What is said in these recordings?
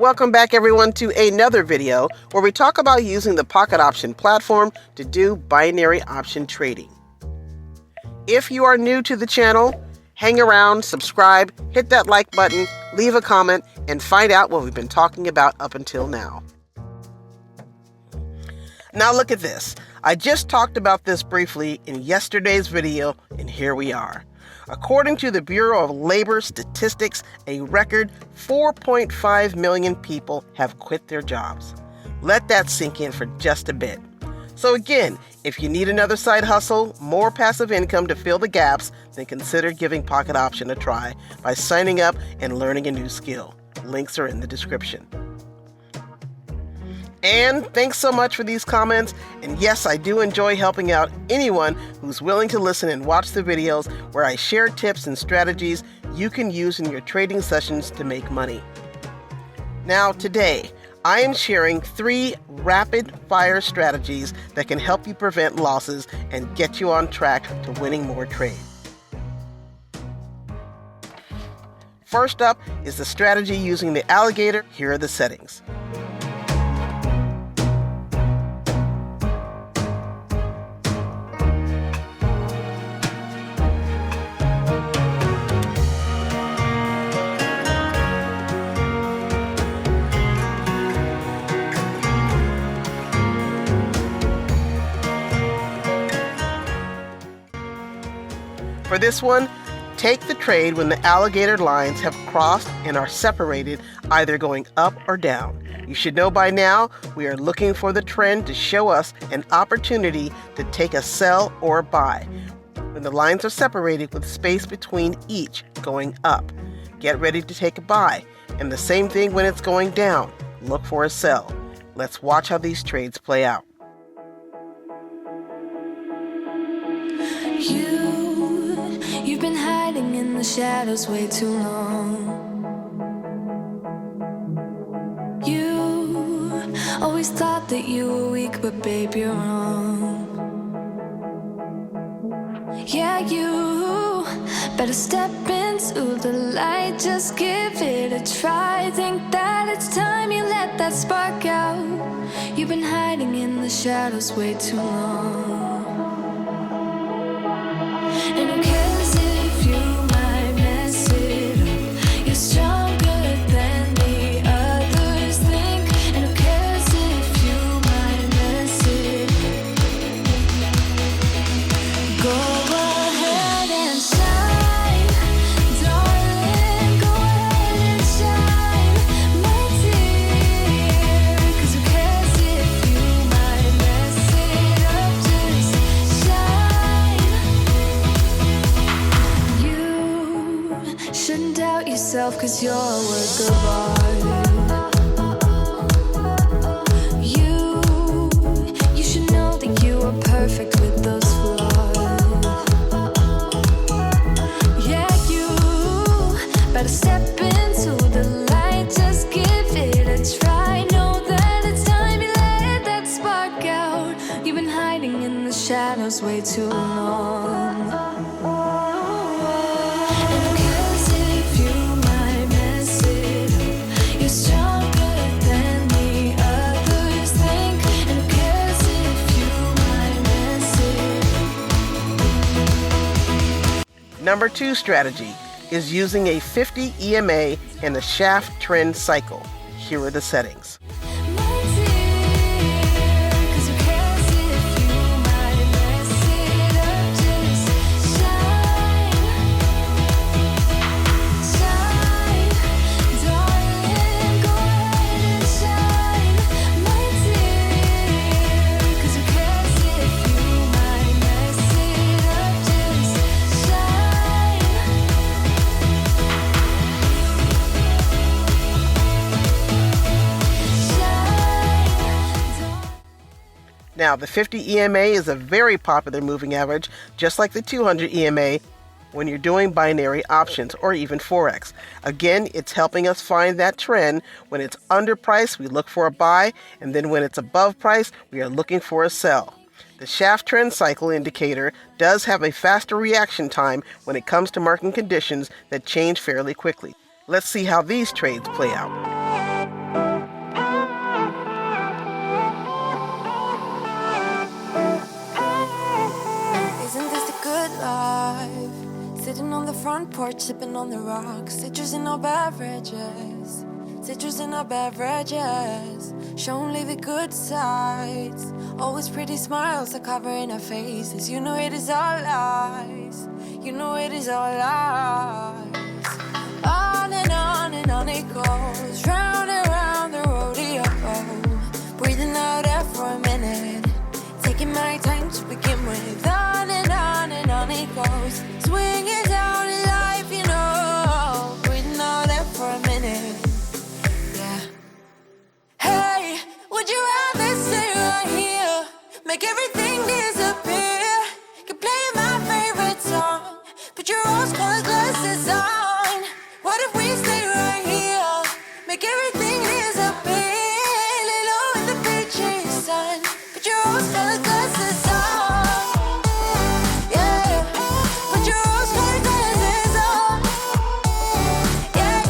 Welcome back everyone to another video where we talk about using the pocket option platform to do binary option trading. If you are new to the channel, hang around, subscribe, hit that like button, leave a comment, and find out what we've been talking about up until now. Now look at this. I just talked about this briefly in yesterday's video, and here we are. According to the Bureau of Labor Statistics, a record 4.5 million people have quit their jobs. Let that sink in for just a bit. So again, if you need another side hustle, more passive income to fill the gaps, then consider giving Pocket Option a try by signing up and learning a new skill. Links are in the description. And thanks so much for these comments. And yes, I do enjoy helping out anyone who's willing to listen and watch the videos where I share tips and strategies you can use in your trading sessions to make money. Now today, I am sharing 3 rapid-fire strategies that can help you prevent losses and get you on track to winning more trades. First up is the strategy using the alligator. Here are the settings. For this one, take the trade when the alligator lines have crossed and are separated, either going up or down. You should know by now we are looking for the trend to show us an opportunity to take a sell or buy. When the lines are separated with space between each going up, get ready to take a buy. And the same thing when it's going down, look for a sell. Let's watch how these trades play out. You've been hiding in the shadows way too long. You always thought that you were weak, but babe, you're wrong. Yeah, you better step into the light, just give it a try. Think that it's time you let that spark out. You've been hiding in the shadows way too long. And who cares if you might mess it up? You're stronger than the others think. And who cares if you might mess it up? Go ahead and shine, darling. Go ahead and shine, my dear. 'Cause who cares if you might mess it up? Just shine. Shouldn't doubt yourself, 'cause you're a work of art. You should know that you are perfect with those flaws. Yeah, you better step into the light, just give it a try. Know that it's time you let that spark out. You've been hiding in the shadows way too long. Number 2 strategy is using a 50 EMA and a shaft trend cycle. Here are the settings. Now, the 50 EMA is a very popular moving average, just like the 200 EMA when you're doing binary options or even Forex. Again, it's helping us find that trend. When it's underpriced, we look for a buy, and then when it's above price, we are looking for a sell. The shaft trend cycle indicator does have a faster reaction time when it comes to market conditions that change fairly quickly. Let's see how these trades play out. porch, sipping on the rocks. Citrus in our beverages. Citrus in our beverages. Show only the good sides. Always pretty smiles are covering our faces. You know it is all lies. You know it is all lies. On and on it goes. Round and round the rodeo. Breathing out air for a minute. Taking my time to begin with. On and on it goes. Swinging down in life, you know. Breathing out air for a minute. Yeah. Hey, would you rather stay right here? Make everything disappear. Can play my favorite song. Put your rose-colored glasses on. What if we stay right here? Make everything disappear. Lay low in the beach's sun. Put your rose-colored glasses on. Yeah. Put your rose-colored glasses on. Yeah.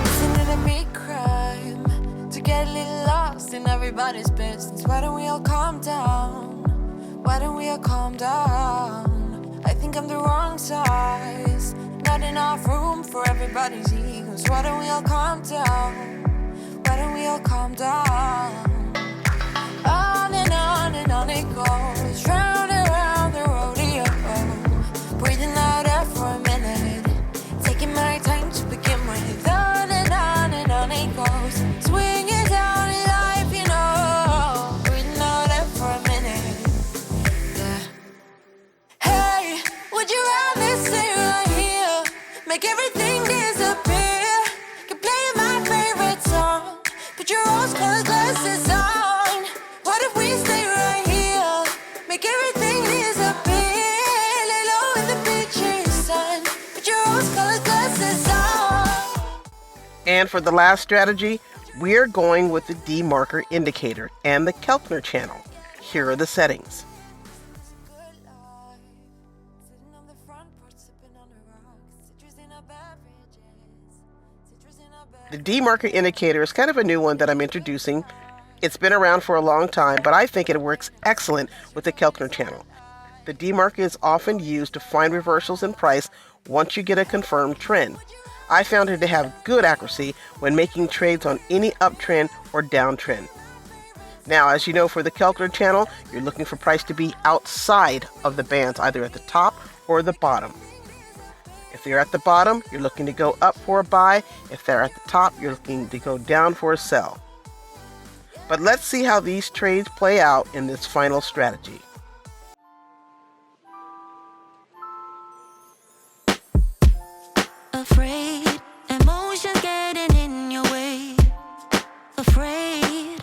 Listening to me crime. To get a little lost in everybody's business. Why don't we all calm down? Why don't we all calm down? I think I'm the wrong size. Not enough room for everybody's egos. Why don't we all calm down? Why don't we all calm down? On and on it goes. Round and round the rodeo. Breathing out air for a minute. Taking my time to begin with. On and on it goes. Swinging down in life, you know. Breathing out air for a minute. Yeah. Hey, would you rather stay right here? Make everything disappear. Can play my favorite song. Put your rose-colored glasses on. What if we stay right here? Make everything disappear. Lay low in the beach's sun. Put your rose-colored glasses on. And for the last strategy, we're going with the demarker indicator and the Keltner channel. Here are the settings. The demarker indicator is kind of a new one that I'm introducing. It's been around for a long time, but I think it works excellent with the Keltner channel. The demarker is often used to find reversals in price once you get a confirmed trend. I found it to have good accuracy when making trades on any uptrend or downtrend. Now, as you know, for the Keltner channel, you're looking for price to be outside of the bands, either at the top or the bottom. If they're at the bottom, you're looking to go up for a buy. If they're at the top, you're looking to go down for a sell. But let's see how these trades play out in this final strategy. Afraid, emotions getting in your way. Afraid,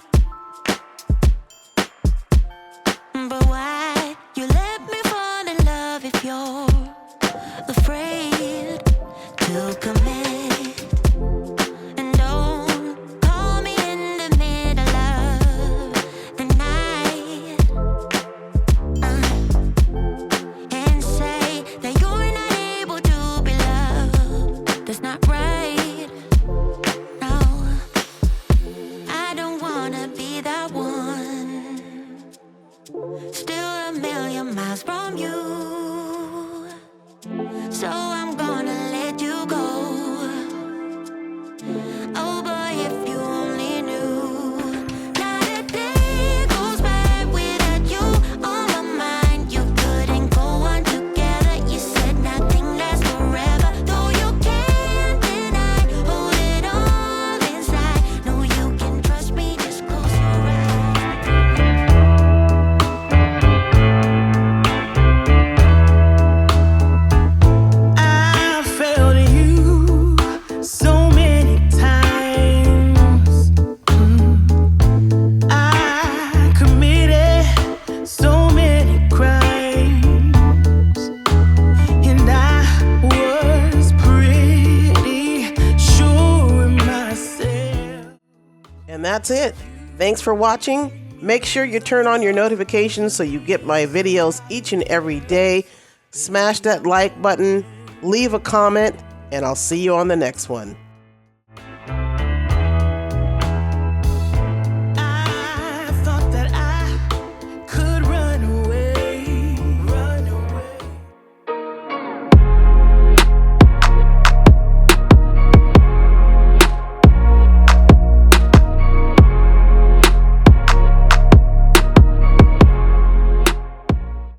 but why you let me fall in love if you're afraid to commit? And don't call me in the middle of the night and say that you're not able to be loved. That's not right. No, I don't wanna be that one. Still a million miles from you. So I'm gonna let you go. Oh boy, if you only knew. Not a day goes by without you on my mind. You couldn't go on together. You said nothing lasts forever. Though you can't deny, hold it all inside. No, you can trust me, just close your eyes. I failed you so many times. I committed so many crimes, and I was pretty sure of myself. And that's it. Thanks for watching. Make sure you turn on your notifications so you get my videos each and every day. Smash that like button, leave a comment, and I'll see you on the next one.